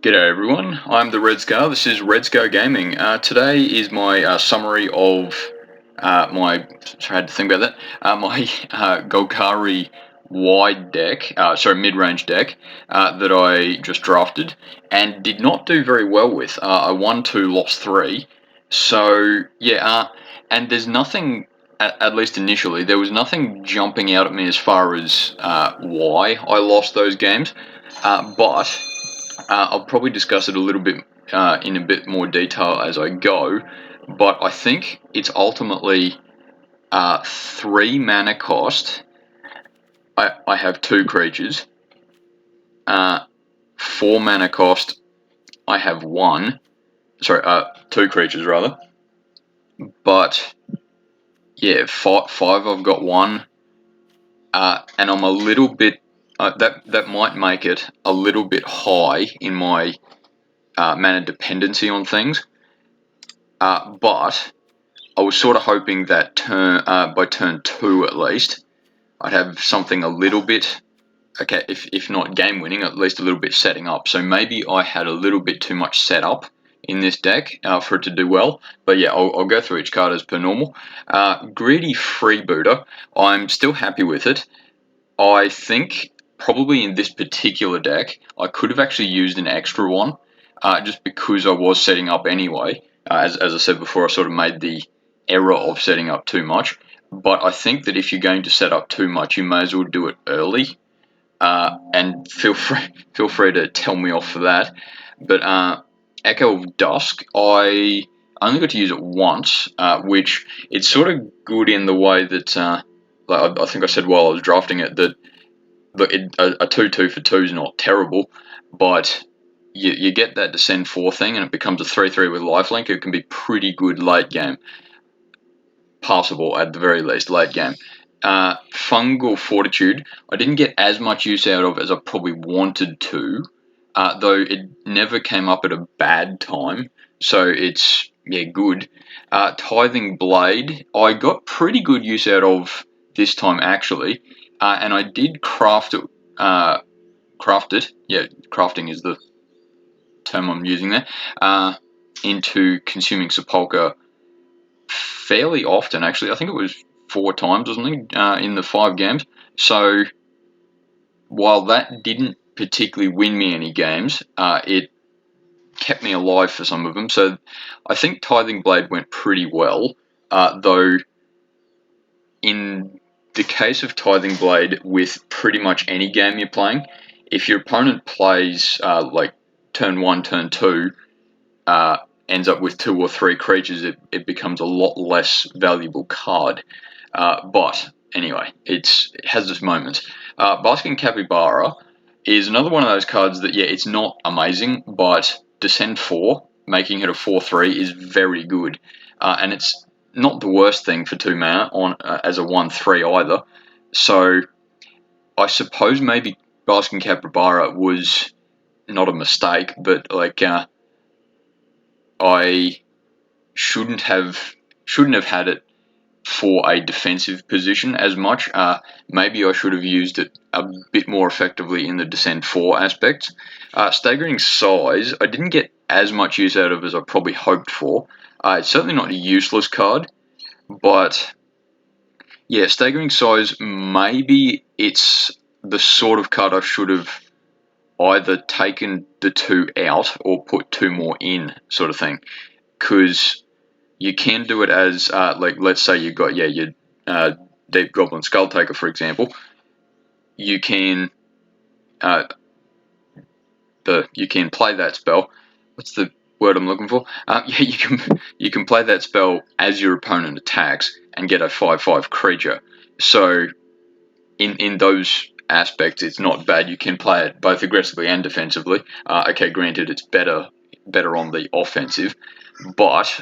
G'day everyone, I'm the Red Scar. This is Red Scar Gaming. Today is my summary of my, sorry, I had to think about that, my Golgari mid-range deck that I just drafted and did not do very well with. I won 2, lost 3. So, yeah, and there's nothing, at least initially, there was nothing jumping out at me as far as why I lost those games, but I'll probably discuss it a little bit in a bit more detail as I go, but I think it's ultimately 3 mana cost. I have 2 creatures. 4 mana cost, I have 1. Sorry, 2 creatures rather. But yeah, 5 I've got 1. And I'm a little bit, that might make it a little bit high in my mana dependency on things. But I was sort of hoping that by turn 2 at least, I'd have something a little bit, okay, if not game winning, at least a little bit setting up. So maybe I had a little bit too much setup in this deck for it to do well. But yeah, I'll go through each card as per normal. Greedy Freebooter, I'm still happy with it. I think probably in this particular deck, I could have actually used an extra one, just because I was setting up anyway. As I said before, I sort of made the error of setting up too much. But I think that if you're going to set up too much, you may as well do it early. And feel free to tell me off for that. But Echo of Dusk, I only got to use it once, which it's sort of good in the way that, like I think I said while I was drafting it, that look, a 2/2 for 2 is not terrible, but you get that Descend 4 thing and it becomes a 3/3 with lifelink. It can be pretty good late game. Passable at the very least, late game. Fungal Fortitude, I didn't get as much use out of as I probably wanted to, though it never came up at a bad time, so it's, yeah, good. Tithing Blade, I got pretty good use out of this time actually, and I did craft it, yeah, crafting is the term I'm using there, into Consuming Sepulchre fairly often, actually. I think it was 4 times or something in the 5 games. So while that didn't particularly win me any games, it kept me alive for some of them. So I think Tithing Blade went pretty well, though in the case of Tithing Blade, with pretty much any game you're playing, if your opponent plays like turn 1, turn 2, ends up with 2 or 3 creatures, it becomes a lot less valuable card. But anyway, it has its moments. Basking Capybara is another one of those cards that, yeah, it's not amazing, but Descend 4, making it a 4/3, is very good. And it's not the worst thing for 2 mana on as a 1/3 either. So I suppose maybe Basking Capybara was not a mistake, but like I shouldn't have had it for a defensive position as much. Maybe I should have used it a bit more effectively in the Descend 4 aspects. Staggering Size, I didn't get as much use out of as I probably hoped for. It's certainly not a useless card, but yeah, Staggering Size, maybe it's the sort of card I should have either taken the 2 out or put 2 more in, sort of thing. Because you can do it as, like, let's say you've got, yeah, your Deep Goblin Skull Taker, for example. You can you can play that spell. What's the word I'm looking for? Yeah, you can play that spell as your opponent attacks and get a 5/5 creature. So in those aspects, it's not bad. You can play it both aggressively and defensively. Okay, granted, it's better on the offensive, but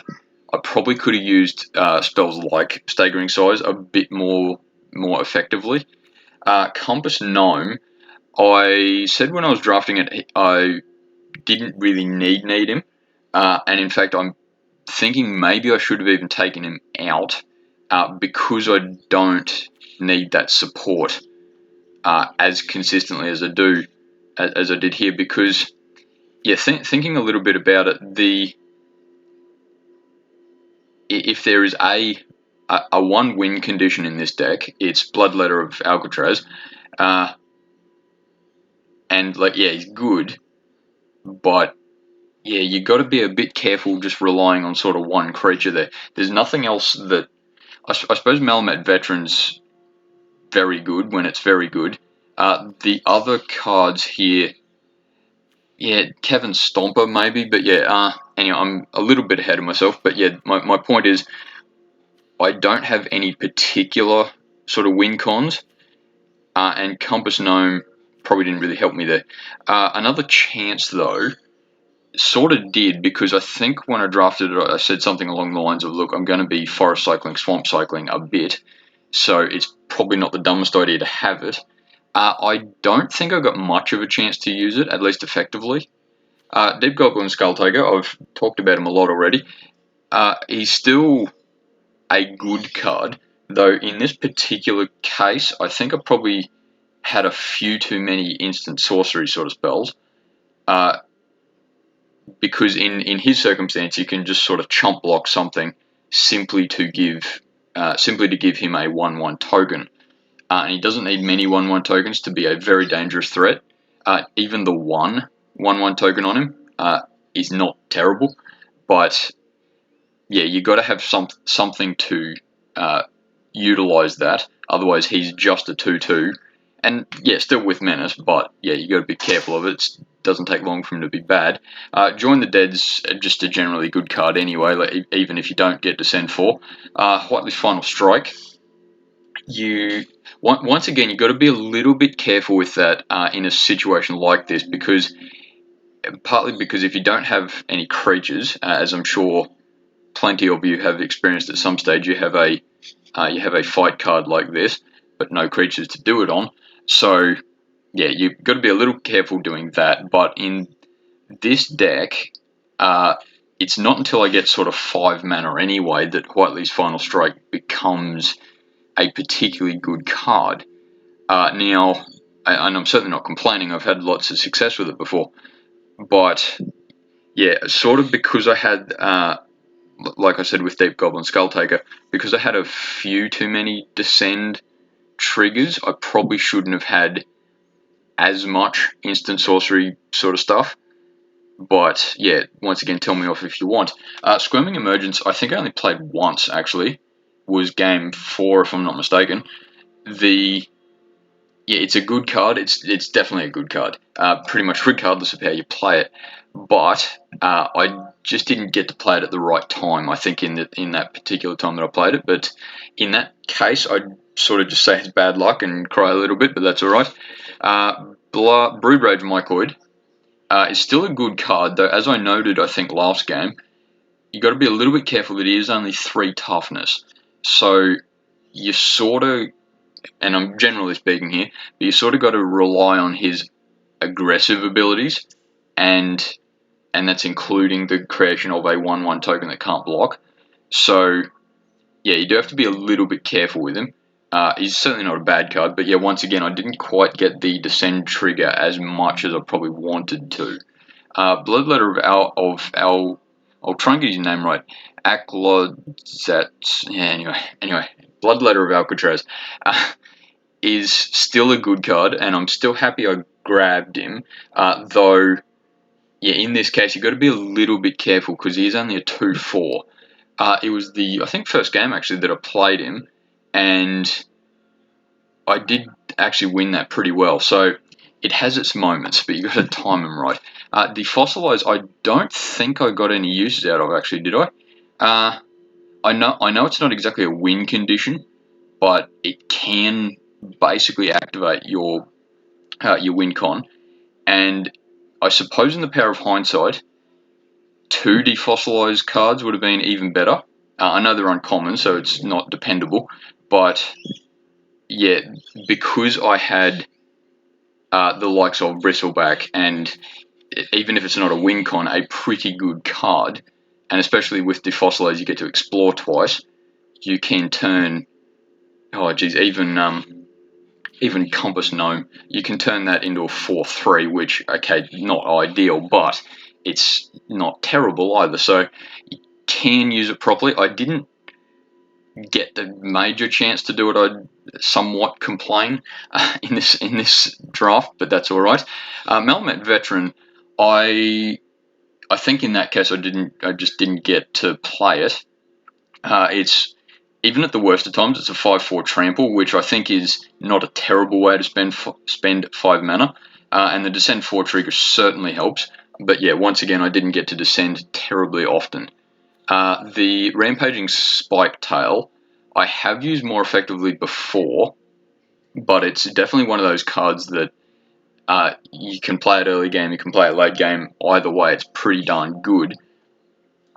I probably could have used spells like Staggering Size a bit more effectively. Compass Gnome, I said when I was drafting it, I didn't really need him, and in fact, I'm thinking maybe I should have even taken him out because I don't need that support as consistently as I did here, because yeah, thinking a little bit about it, if there is a one win condition in this deck, it's Bloodletter of Alcatraz, uh, and like yeah, he's good, but yeah, you got to be a bit careful just relying on sort of one creature there. There's nothing else that I suppose Malamet Veteran's very good when it's very good. The other cards here, yeah, Kevin Stomper maybe, but yeah. Anyway, I'm a little bit ahead of myself, but yeah, my point is I don't have any particular sort of win cons, and Compass Gnome probably didn't really help me there. Another chance though sort of did, because I think when I drafted it, I said something along the lines of, look, I'm going to be forest cycling, swamp cycling a bit, so it's probably not the dumbest idea to have it. I don't think I got much of a chance to use it, at least effectively. Deep Goblin Skull Tiger, I've talked about him a lot already. He's still a good card, though in this particular case, I think I probably had a few too many instant sorcery sort of spells. Because in his circumstance, you can just sort of chump block something simply to give him a 1/1 token, and he doesn't need many 1/1 tokens to be a very dangerous threat. Even the 1/1 token on him is not terrible, but yeah, you got to have something to utilize that. Otherwise, he's just a 2/2, and yeah, still with menace, but yeah, you got to be careful of it. It doesn't take long for him to be bad. Join the Dead's just a generally good card anyway, like, even if you don't get Descend 4. Whiteley's Final Strike. Once again, you got to be a little bit careful with that in a situation like this, because partly because if you don't have any creatures, as I'm sure plenty of you have experienced at some stage, you have a fight card like this, but no creatures to do it on. So yeah, you've got to be a little careful doing that. But in this deck, it's not until I get sort of 5 mana anyway that Whiteley's Final Strike becomes a particularly good card. Now, and I'm certainly not complaining, I've had lots of success with it before, but yeah, sort of because I had, like I said with Deep Goblin Skulltaker, because I had a few too many Descend triggers, I probably shouldn't have had as much instant sorcery sort of stuff. But yeah, once again, tell me off if you want. Squirming Emergence, I think I only played once actually. Was game 4 if I'm not mistaken. It's a good card. It's definitely a good card. Pretty much regardless of how you play it. But I just didn't get to play it at the right time. I think in that particular time that I played it. But in that case, I'd sort of just say it's bad luck and cry a little bit. But that's all right. Brood Rage Mycoid is still a good card, though. As I noted, I think last game, you got to be a little bit careful that he is only 3 toughness. So you sort of, and I'm generally speaking here, but you sort of got to rely on his aggressive abilities, and that's including the creation of a 1/1 token that can't block. So yeah, you do have to be a little bit careful with him. He's certainly not a bad card, but yeah, once again, I didn't quite get the Descend trigger as much as I probably wanted to. Bloodletter of Al, I'll try and get his name right. Aklozat. Yeah, anyway, Bloodletter of Alcatraz is still a good card, and I'm still happy I grabbed him. Though, yeah, in this case, you've got to be a little bit careful because he is only a 2/4. It was the, I think, first game actually that I played him, and I did actually win that pretty well. So it has its moments, but you got to time them right. The Fossilize, I don't think I got any uses out of actually, did I? I know it's not exactly a win condition, but it can basically activate your win con. And I suppose in the power of hindsight, 2 defossilized cards would have been even better. I know they're uncommon, so it's not dependable, but yeah, because I had the likes of Bristleback, and even if it's not a win con, a pretty good card, and especially with Defossilize, you get to explore twice. You can turn, oh geez, even even Compass Gnome, you can turn that into a 4/3, which, okay, not ideal, but it's not terrible either, so you can use it properly. I didn't get the major chance to do it. I'd somewhat complain in this draft, but that's all right. Malamet Veteran, I think in that case I just didn't get to play it. It's even at the worst of times, it's a 5/4 trample, which I think is not a terrible way to spend 5 mana. And the Descend 4 trigger certainly helps. But yeah, once again, I didn't get to descend terribly often. The Rampaging Spike Tail, I have used more effectively before, but it's definitely one of those cards that you can play it early game, you can play it late game. Either way, it's pretty darn good.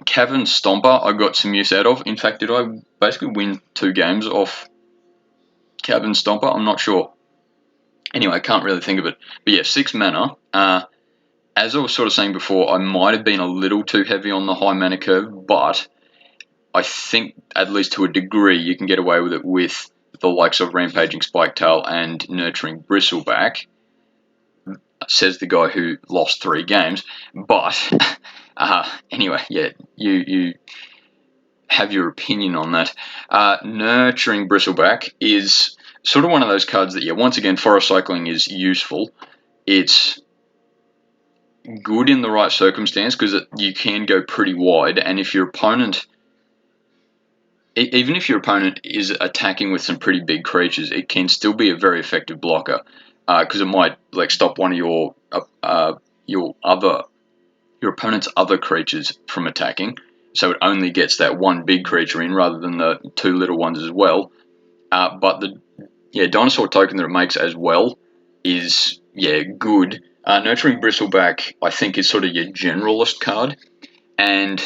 Cavern Stomper, I got some use out of. In fact, did I basically win 2 games off Cavern Stomper? I'm not sure. Anyway, I can't really think of it. But yeah, 6 mana. As I was sort of saying before, I might have been a little too heavy on the high mana curve, but I think, at least to a degree, you can get away with it with the likes of Rampaging Spiketail and Nurturing Bristleback, says the guy who lost 3 games. But anyway, yeah, you have your opinion on that. Nurturing Bristleback is sort of one of those cards that, yeah, once again, Forest Cycling is useful. It's good in the right circumstance because you can go pretty wide, and if your opponent, even if your opponent is attacking with some pretty big creatures, it can still be a very effective blocker because it might like stop one of your opponent's other creatures from attacking, so it only gets that one big creature in rather than the 2 little ones as well. But the dinosaur token that it makes as well is good. Nurturing Bristleback, I think, is sort of your generalist card. And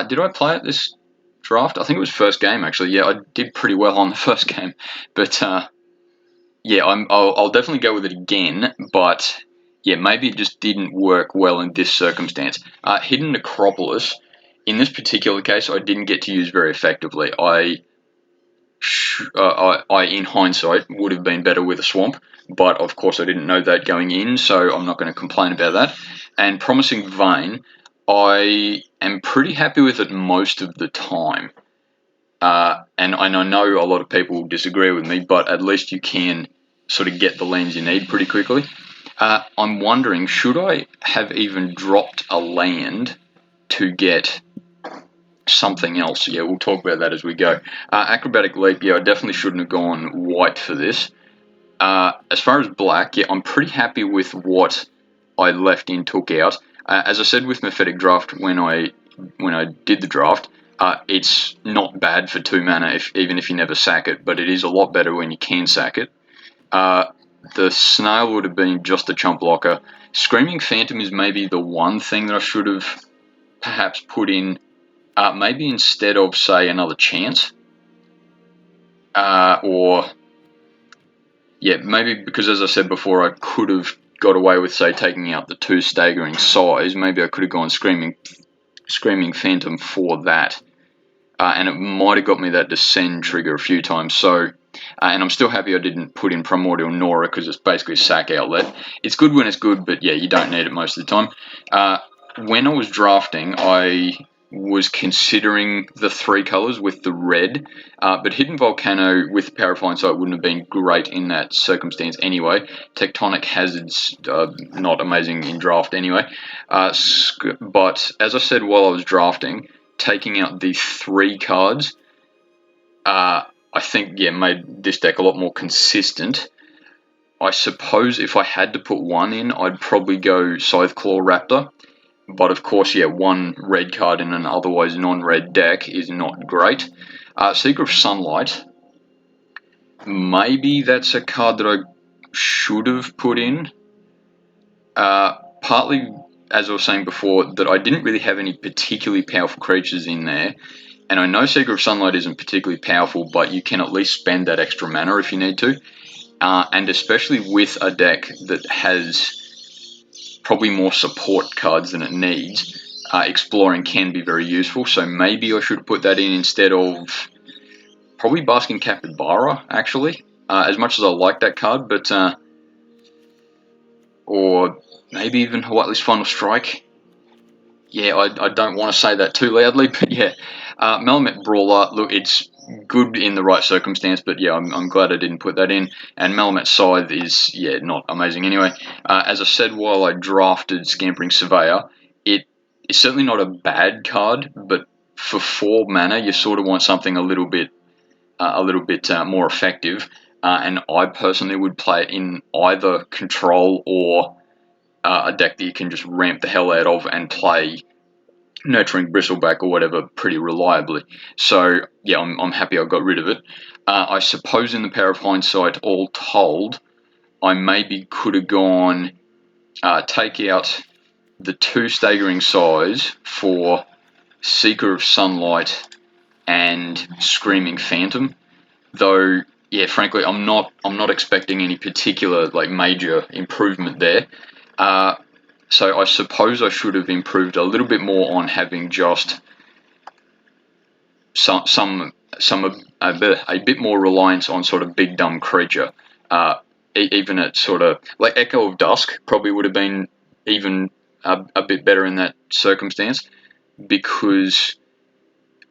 did I play it this draft? I think it was first game actually. Yeah, I did pretty well on the first game, but I'll definitely go with it again. But yeah, maybe it just didn't work well in this circumstance. Hidden Necropolis, in this particular case, I didn't get to use very effectively. I in hindsight, would have been better with a swamp, but of course I didn't know that going in, so I'm not going to complain about that. And Promising Vein, I am pretty happy with it most of the time. And I know a lot of people disagree with me, but at least you can sort of get the lands you need pretty quickly. I'm wondering, should I have even dropped a land to get something else? Yeah, we'll talk about that as we go. Acrobatic Leap, yeah, I definitely shouldn't have gone white for this. As far as black, yeah, I'm pretty happy with what I left in, took out. As I said with Mephitic Draft when I did the draft, it's not bad for 2 mana even if you never sack it, but it is a lot better when you can sack it. The Snail would have been just a chump blocker. Screaming Phantom is maybe the one thing that I should have perhaps put in, maybe instead of, say, another Chance. Maybe because, as I said before, I could have got away with, say, taking out the 2 staggering size. Maybe I could have gone Screaming Phantom for that. And it might have got me that Descend trigger a few times. So, and I'm still happy I didn't put in Primordial Nora because it's basically a sack outlet. It's good when it's good, but yeah, you don't need it most of the time. When I was drafting, I was considering the 3 colors with the red, but Hidden Volcano with Power of Hindsight wouldn't have been great in that circumstance anyway. Tectonic Hazards, not amazing in draft anyway. But as I said while I was drafting, taking out the 3 cards, I think, made this deck a lot more consistent. I suppose if I had to put one in, I'd probably go Scytheclaw Raptor. But of course, 1 red card in an otherwise non-red deck is not great. Seeker of Sunlight, maybe that's a card that I should have put in. Partly, as I was saying before, that I didn't really have any particularly powerful creatures in there. And I know Seeker of Sunlight isn't particularly powerful, but you can at least spend that extra mana if you need to. And especially with a deck that has probably more support cards than it needs, exploring can be very useful. So maybe I should put that in instead of probably Basking Capybara, actually. as much as I like that card, but or maybe even Whiteley's Final Strike. Yeah, I don't want to say that too loudly, but yeah, Malamet Brawler. Look, it's good in the right circumstance, but yeah, I'm glad I didn't put that in. And Malamet Scythe is not amazing anyway. As I said while I drafted Scampering Surveyor, it is certainly not a bad card, but for 4 mana, you sort of want something a little bit more effective. And I personally would play it in either control or a deck that you can just ramp the hell out of and play Nurturing Bristleback or whatever pretty reliably. So yeah, I'm happy I got rid of it. I suppose in the power of hindsight, all told, I maybe could have gone take out the 2 staggering size for Seeker of Sunlight and Screaming Phantom. Though, yeah, frankly, I'm not expecting any particular like major improvement there. So I suppose I should have improved a little bit more on having just a bit more reliance on sort of big dumb creature. Even at sort of like Echo of Dusk probably would have been even a bit better in that circumstance, because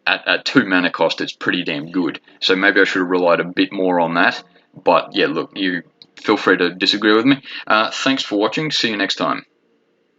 at 2 mana cost it's pretty damn good. So maybe I should have relied a bit more on that. But yeah, look, you feel free to disagree with me. Thanks for watching. See you next time.